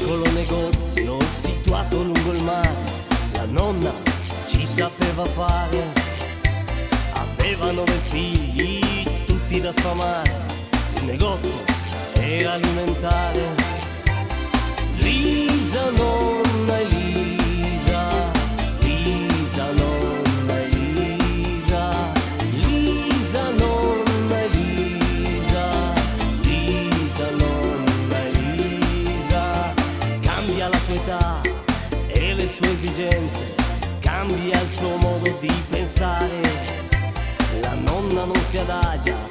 piccolo negozio situato lungo il mare, la nonna ci sapeva fare. Aveva 9 figli, tutti da sfamare, il negozio era alimentare. Lisa, nonna Elisa, Lisa, nonna Elisa, Lisa, nonna Elisa, Lisa, nonna Elisa. Cambia la sua età e le sue esigenze, cambia il suo modo di pensare. La nonna non si adagia,